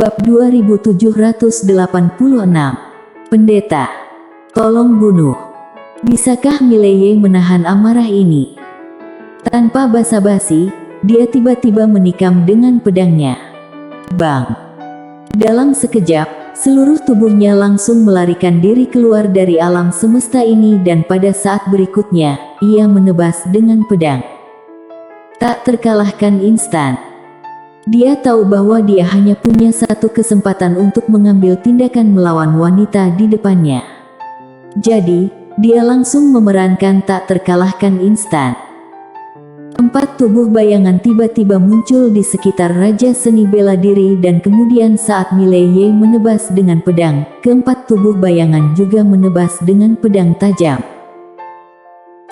Bab 2786. Pendeta, tolong bunuh. Bisakah Mileye menahan amarah ini? Tanpa basa-basi, dia tiba-tiba menikam dengan pedangnya. Bang! Dalam sekejap, seluruh tubuhnya langsung melarikan diri keluar dari alam semesta ini, dan pada saat berikutnya, ia menebas dengan pedang. Tak terkalahkan instan. Dia tahu bahwa dia hanya punya satu kesempatan untuk mengambil tindakan melawan wanita di depannya. Jadi, dia langsung memerankan tak terkalahkan instan. 4 tubuh bayangan tiba-tiba muncul di sekitar Raja Seni Bela Diri, dan kemudian saat Mileye menebas dengan pedang, keempat tubuh bayangan juga menebas dengan pedang tajam.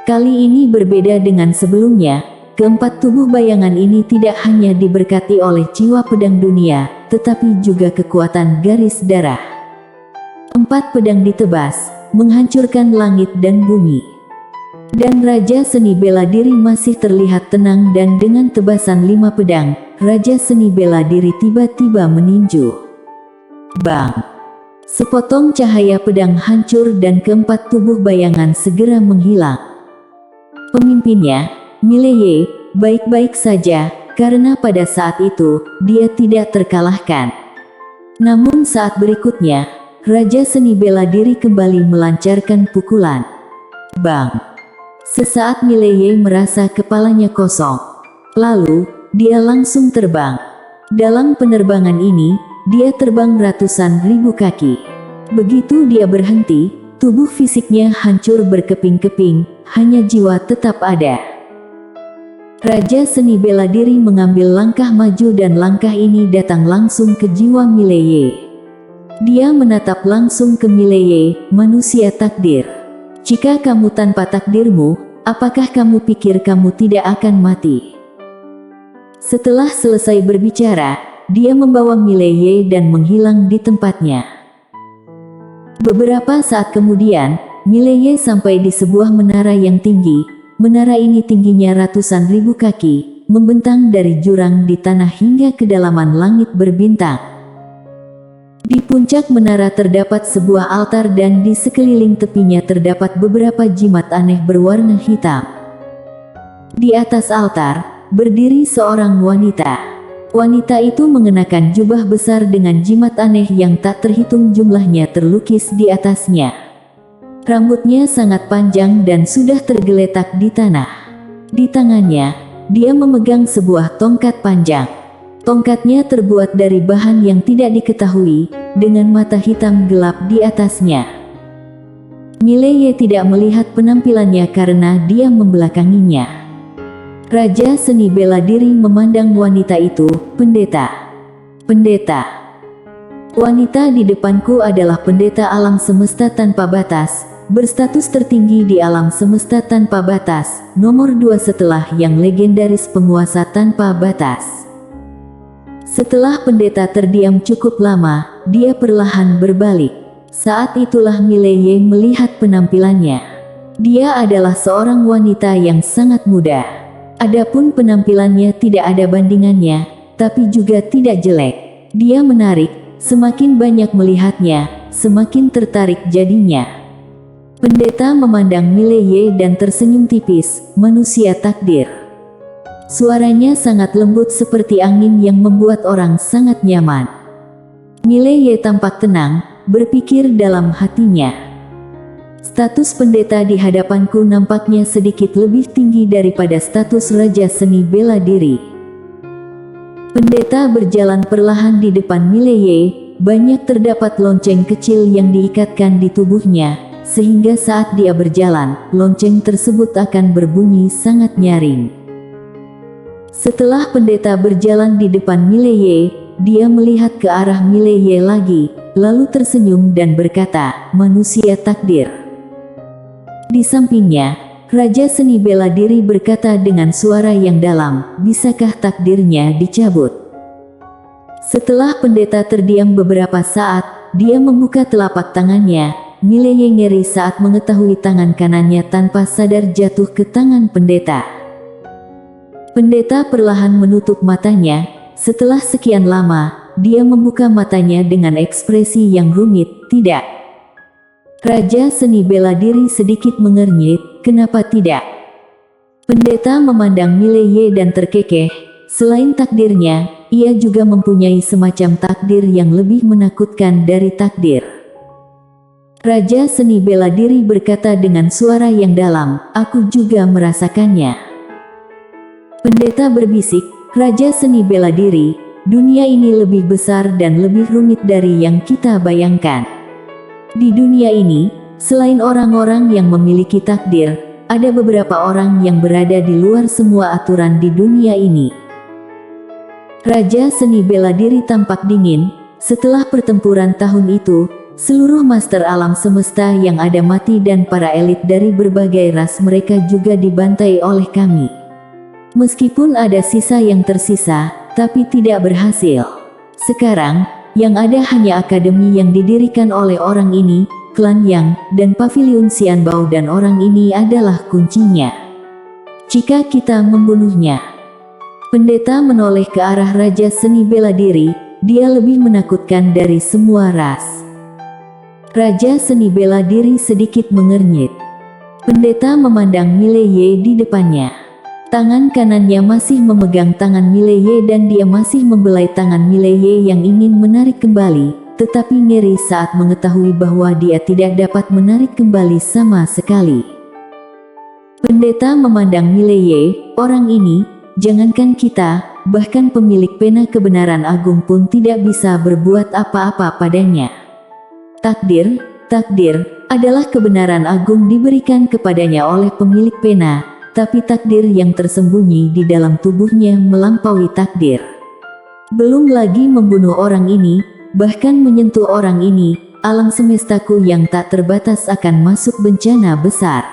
Kali ini berbeda dengan sebelumnya. Keempat tubuh bayangan ini tidak hanya diberkati oleh jiwa pedang dunia, tetapi juga kekuatan garis darah. 4 pedang ditebas, menghancurkan langit dan bumi. Dan Raja Seni Bela Diri masih terlihat tenang, dan dengan tebasan 5 pedang, Raja Seni Bela Diri tiba-tiba meninju. Bang! Sepotong cahaya pedang hancur dan keempat tubuh bayangan segera menghilang. Pemimpinnya, Mileye, baik-baik saja, karena pada saat itu, dia tidak terkalahkan. Namun saat berikutnya, Raja Seni Bela Diri kembali melancarkan pukulan. Bang! Sesaat Mileye merasa kepalanya kosong. Lalu, dia langsung terbang. Dalam penerbangan ini, dia terbang ratusan ribu kaki. Begitu dia berhenti, tubuh fisiknya hancur berkeping-keping, hanya jiwa tetap ada. Raja Seni Bela Diri mengambil langkah maju, dan langkah ini datang langsung ke jiwa Mileye. Dia menatap langsung ke Mileye, manusia takdir. Jika kamu tanpa takdirmu, apakah kamu pikir kamu tidak akan mati? Setelah selesai berbicara, dia membawa Mileye dan menghilang di tempatnya. Beberapa saat kemudian, Mileye sampai di sebuah menara yang tinggi. Menara ini tingginya ratusan ribu kaki, membentang dari jurang di tanah hingga kedalaman langit berbintang. Di puncak menara terdapat sebuah altar, dan di sekeliling tepinya terdapat beberapa jimat aneh berwarna hitam. Di atas altar, berdiri seorang wanita. Wanita itu mengenakan jubah besar dengan jimat aneh yang tak terhitung jumlahnya terlukis di atasnya. Rambutnya sangat panjang dan sudah tergeletak di tanah. Di tangannya, dia memegang sebuah tongkat panjang. Tongkatnya terbuat dari bahan yang tidak diketahui, dengan mata hitam gelap di atasnya. Mileye tidak melihat penampilannya karena dia membelakanginya. Raja Seni Bela Diri memandang wanita itu. Pendeta. Pendeta. Wanita di depanku adalah pendeta alam semesta tanpa batas, berstatus tertinggi di alam semesta tanpa batas, nomor 2 setelah yang legendaris penguasa tanpa batas. Setelah pendeta terdiam cukup lama, dia perlahan berbalik. Saat itulah Mileye melihat penampilannya. Dia adalah seorang wanita yang sangat muda. Adapun penampilannya tidak ada bandingannya, tapi juga tidak jelek. Dia menarik. Semakin banyak melihatnya, semakin tertarik jadinya. Pendeta memandang Mileye dan tersenyum tipis. Manusia takdir. Suaranya sangat lembut seperti angin yang membuat orang sangat nyaman. Mileye tampak tenang, berpikir dalam hatinya. Status pendeta di hadapanku nampaknya sedikit lebih tinggi daripada status Raja Seni Bela Diri. Pendeta berjalan perlahan di depan Mileye. Banyak terdapat lonceng kecil yang diikatkan di tubuhnya, sehingga saat dia berjalan, lonceng tersebut akan berbunyi sangat nyaring. Setelah pendeta berjalan di depan Mileye, dia melihat ke arah Mileye lagi, lalu tersenyum dan berkata, "Manusia takdir." Di sampingnya, Raja Seni Bela Diri berkata dengan suara yang dalam, "Bisakah takdirnya dicabut?" Setelah pendeta terdiam beberapa saat, dia membuka telapak tangannya. Mileye ngeri saat mengetahui tangan kanannya tanpa sadar jatuh ke tangan pendeta. Pendeta perlahan menutup matanya. Setelah sekian lama, dia membuka matanya dengan ekspresi yang rumit. Tidak. Raja seni bela diri sedikit mengernyit. Kenapa tidak? Pendeta memandang Mileye dan terkekeh. Selain takdirnya, ia juga mempunyai semacam takdir yang lebih menakutkan dari takdir. Raja seni bela diri berkata dengan suara yang dalam, aku juga merasakannya. Pendeta berbisik, Raja seni bela diri, dunia ini lebih besar dan lebih rumit dari yang kita bayangkan. Di dunia ini, selain orang-orang yang memiliki takdir, ada beberapa orang yang berada di luar semua aturan di dunia ini. Raja seni bela diri tampak dingin. Setelah pertempuran tahun itu, seluruh master alam semesta yang ada mati dan para elit dari berbagai ras mereka juga dibantai oleh kami. Meskipun ada sisa yang tersisa, tapi tidak berhasil. Sekarang, yang ada hanya akademi yang didirikan oleh orang ini, klan Yang, dan pavilion Xianbao, dan orang ini adalah kuncinya. Jika kita membunuhnya. Pendeta menoleh ke arah Raja seni bela diri, dia lebih menakutkan dari semua ras. Raja seni bela diri sedikit mengernyit. Pendeta memandang Mileye di depannya. Tangan kanannya masih memegang tangan Mileye dan dia masih membelai tangan Mileye yang ingin menarik kembali, tetapi ngeri saat mengetahui bahwa dia tidak dapat menarik kembali sama sekali. Pendeta memandang Mileye, orang ini, jangankan kita, bahkan pemilik pena kebenaran agung pun tidak bisa berbuat apa-apa padanya. Takdir adalah kebenaran agung diberikan kepadanya oleh pemilik pena, tapi takdir yang tersembunyi di dalam tubuhnya melampaui takdir. Belum lagi membunuh orang ini, bahkan menyentuh orang ini, alam semestaku yang tak terbatas akan masuk bencana besar.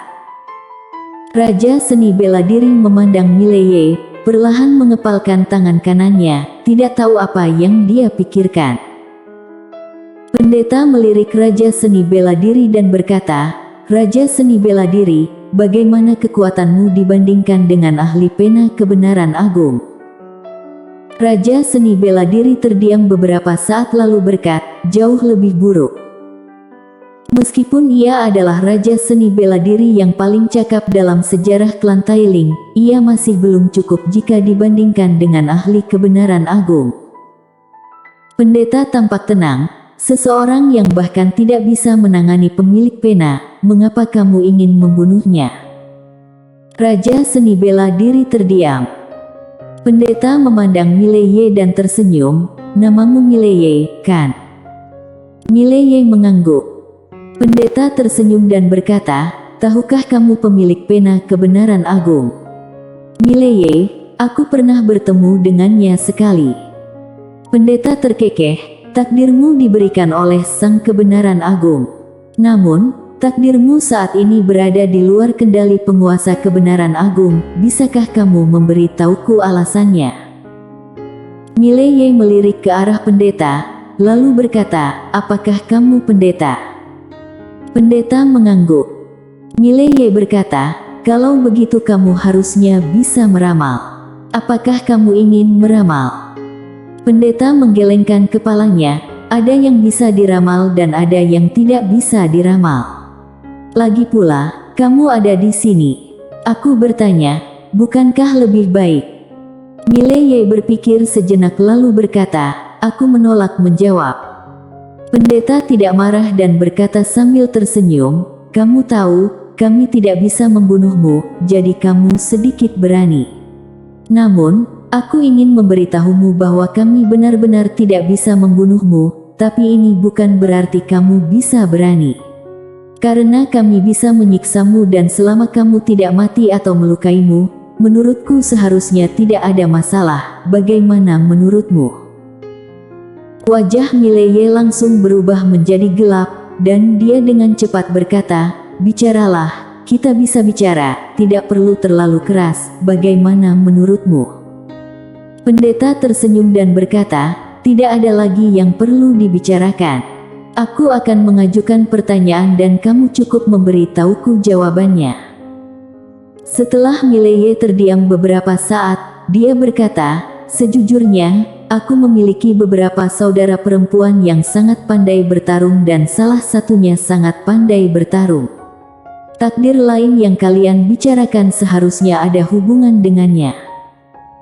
Raja seni bela diri memandang Mileye, perlahan mengepalkan tangan kanannya, tidak tahu apa yang dia pikirkan. Pendeta melirik Raja seni bela diri dan berkata, Raja seni bela diri, bagaimana kekuatanmu dibandingkan dengan ahli pena kebenaran agung? Raja seni bela diri terdiam beberapa saat lalu berkata, jauh lebih buruk. Meskipun ia adalah Raja seni bela diri yang paling cakap dalam sejarah klan Tailing, ia masih belum cukup jika dibandingkan dengan ahli kebenaran agung. Pendeta tampak tenang, seseorang yang bahkan tidak bisa menangani pemilik pena, mengapa kamu ingin membunuhnya? Raja seni bela diri terdiam. Pendeta memandang Mileye dan tersenyum, namamu Mileye, kan? Mileye mengangguk. Pendeta tersenyum dan berkata, tahukah kamu pemilik pena kebenaran agung? Mileye, aku pernah bertemu dengannya sekali. Pendeta terkekeh, takdirmu diberikan oleh sang kebenaran agung. Namun, takdirmu saat ini berada di luar kendali penguasa kebenaran agung, bisakah kamu memberitahuku alasannya? Mileye melirik ke arah pendeta, lalu berkata, apakah kamu pendeta? Pendeta mengangguk. Mileye berkata, kalau begitu kamu harusnya bisa meramal. Apakah kamu ingin meramal? Pendeta menggelengkan kepalanya, ada yang bisa diramal dan ada yang tidak bisa diramal. Lagi pula, kamu ada di sini. Aku bertanya, bukankah lebih baik? Mileye berpikir sejenak lalu berkata, aku menolak menjawab. Pendeta tidak marah dan berkata sambil tersenyum, kamu tahu, kami tidak bisa membunuhmu, jadi kamu sedikit berani. Namun, aku ingin memberitahumu bahwa kami benar-benar tidak bisa membunuhmu, tapi ini bukan berarti kamu bisa berani. Karena kami bisa menyiksamu dan selama kamu tidak mati atau melukaimu, menurutku seharusnya tidak ada masalah, bagaimana menurutmu? Wajah Mileye langsung berubah menjadi gelap, dan dia dengan cepat berkata, bicaralah, kita bisa bicara, tidak perlu terlalu keras, bagaimana menurutmu? Pendeta tersenyum dan berkata, tidak ada lagi yang perlu dibicarakan. Aku akan mengajukan pertanyaan dan kamu cukup memberitahuku jawabannya. Setelah Mileye terdiam beberapa saat, dia berkata, sejujurnya, aku memiliki beberapa saudara perempuan yang sangat pandai bertarung dan salah satunya sangat pandai bertarung. Takdir lain yang kalian bicarakan seharusnya ada hubungan dengannya.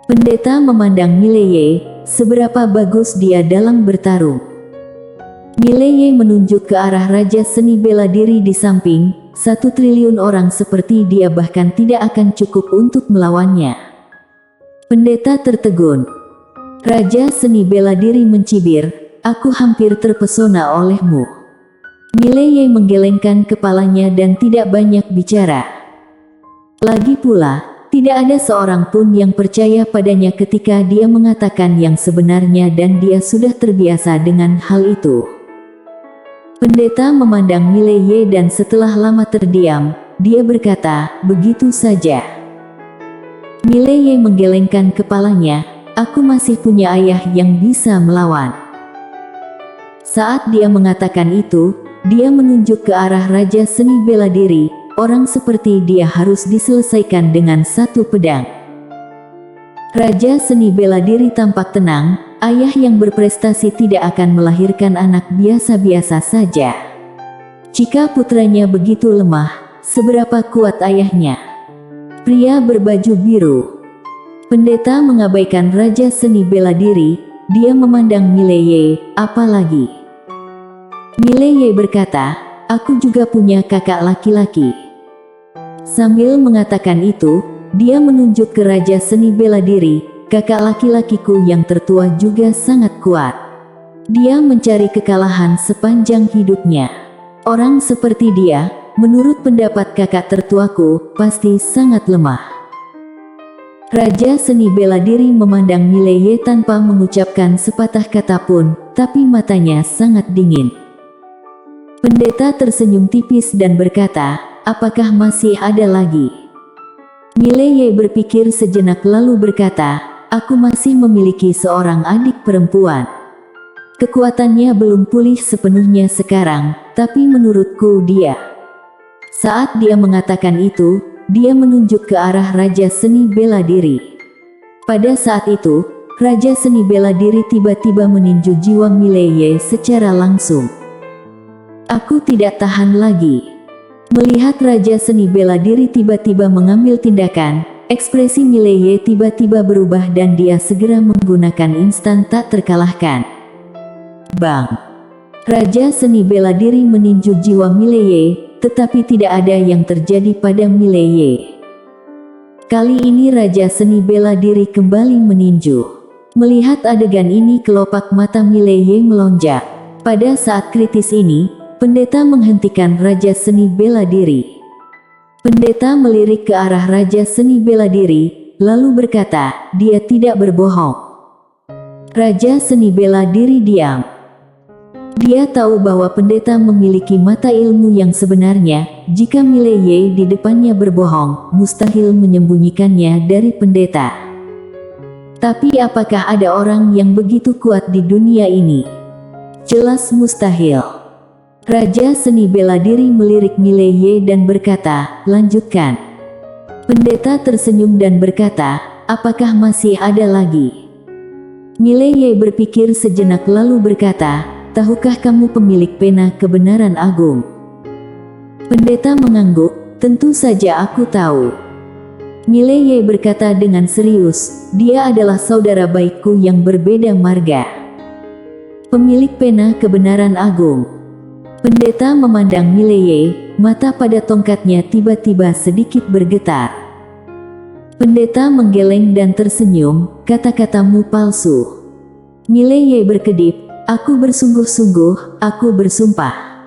Pendeta memandang Mileye, seberapa bagus dia dalam bertarung. Mileye menunjuk ke arah Raja Seni Bela Diri di samping. 1 triliun orang seperti dia bahkan tidak akan cukup untuk melawannya. Pendeta tertegun. Raja Seni Bela Diri mencibir, aku hampir terpesona olehmu. Mileye menggelengkan kepalanya dan tidak banyak bicara. Lagi pula, tidak ada seorang pun yang percaya padanya ketika dia mengatakan yang sebenarnya dan dia sudah terbiasa dengan hal itu. Pendeta memandang Mileye dan setelah lama terdiam, dia berkata, begitu saja. Mileye menggelengkan kepalanya, aku masih punya ayah yang bisa melawan. Saat dia mengatakan itu, dia menunjuk ke arah Raja Seni Bela Diri, orang seperti dia harus diselesaikan dengan 1 pedang. Raja Seni Bela Diri tampak tenang, ayah yang berprestasi tidak akan melahirkan anak biasa-biasa saja. Jika putranya begitu lemah, seberapa kuat ayahnya? Pria berbaju biru. Pendeta mengabaikan Raja Seni Bela Diri, dia memandang Mileye, apalagi. Mileye berkata, aku juga punya kakak laki-laki. Sambil mengatakan itu, dia menunjuk ke Raja Seni Bela Diri, kakak laki-lakiku yang tertua juga sangat kuat. Dia mencari kekalahan sepanjang hidupnya. Orang seperti dia, menurut pendapat kakak tertuaku, pasti sangat lemah. Raja Seni Bela Diri memandang Mileye tanpa mengucapkan sepatah kata pun, tapi matanya sangat dingin. Pendeta tersenyum tipis dan berkata, apakah masih ada lagi? Mileye berpikir sejenak lalu berkata, aku masih memiliki seorang adik perempuan. Kekuatannya belum pulih sepenuhnya sekarang, tapi menurutku dia. Saat dia mengatakan itu, dia menunjuk ke arah Raja Seni Bela Diri. Pada saat itu, Raja Seni Bela Diri tiba-tiba meninju jiwa Mileye secara langsung. Aku tidak tahan lagi. Melihat Raja Seni Bela Diri tiba-tiba mengambil tindakan, ekspresi Mileye tiba-tiba berubah dan dia segera menggunakan instan tak terkalahkan. Bang! Raja Seni Bela Diri meninju jiwa Mileye, tetapi tidak ada yang terjadi pada Mileye. Kali ini Raja Seni Bela Diri kembali meninju. Melihat adegan ini kelopak mata Mileye melonjak. Pada saat kritis ini, pendeta menghentikan Raja Seni Bela Diri. Pendeta melirik ke arah Raja Seni Bela Diri, lalu berkata, dia tidak berbohong. Raja Seni Bela Diri diam. Dia tahu bahwa pendeta memiliki mata ilmu yang sebenarnya. Jika Mileye di depannya berbohong, mustahil menyembunyikannya dari pendeta. Tapi apakah ada orang yang begitu kuat di dunia ini? Jelas mustahil. Raja Seni Bela Diri melirik Mileye dan berkata, lanjutkan. Pendeta tersenyum dan berkata, apakah masih ada lagi? Mileye berpikir sejenak lalu berkata, tahukah kamu pemilik pena kebenaran agung? Pendeta mengangguk, tentu saja aku tahu. Mileye berkata dengan serius, dia adalah saudara baikku yang berbeda marga. Pemilik pena kebenaran agung. Pendeta memandang Mileye, mata pada tongkatnya tiba-tiba sedikit bergetar. Pendeta menggeleng dan tersenyum, kata-katamu palsu. Mileye berkedip, aku bersungguh-sungguh, aku bersumpah.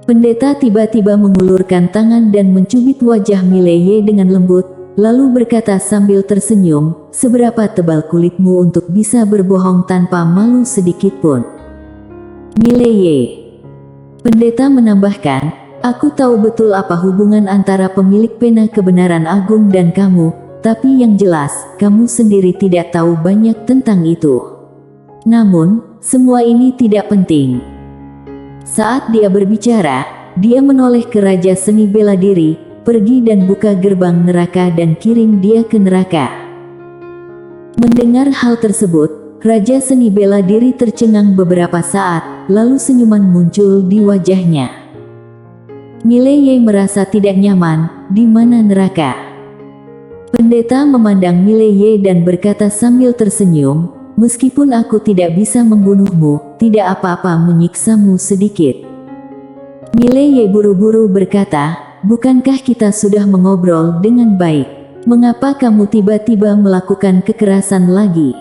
Pendeta tiba-tiba mengulurkan tangan dan mencubit wajah Mileye dengan lembut, lalu berkata sambil tersenyum, seberapa tebal kulitmu untuk bisa berbohong tanpa malu sedikit pun? Mileye. Pendeta menambahkan, aku tahu betul apa hubungan antara pemilik pena kebenaran agung dan kamu, tapi yang jelas, kamu sendiri tidak tahu banyak tentang itu. Namun, semua ini tidak penting. Saat dia berbicara, dia menoleh ke Raja Seni Bela Diri, pergi dan buka gerbang neraka dan kirim dia ke neraka. Mendengar hal tersebut, Raja seni bela diri tercengang beberapa saat, lalu senyuman muncul di wajahnya. Mileye merasa tidak nyaman, di mana neraka? Pendeta memandang Mileye dan berkata sambil tersenyum, meskipun aku tidak bisa membunuhmu, tidak apa-apa menyiksamu sedikit. Mileye buru-buru berkata, bukankah kita sudah mengobrol dengan baik? Mengapa kamu tiba-tiba melakukan kekerasan lagi?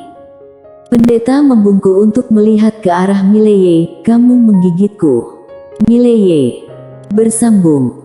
Pendeta membungkuk untuk melihat ke arah Mileye, kamu menggigitku. Mileye bersambung.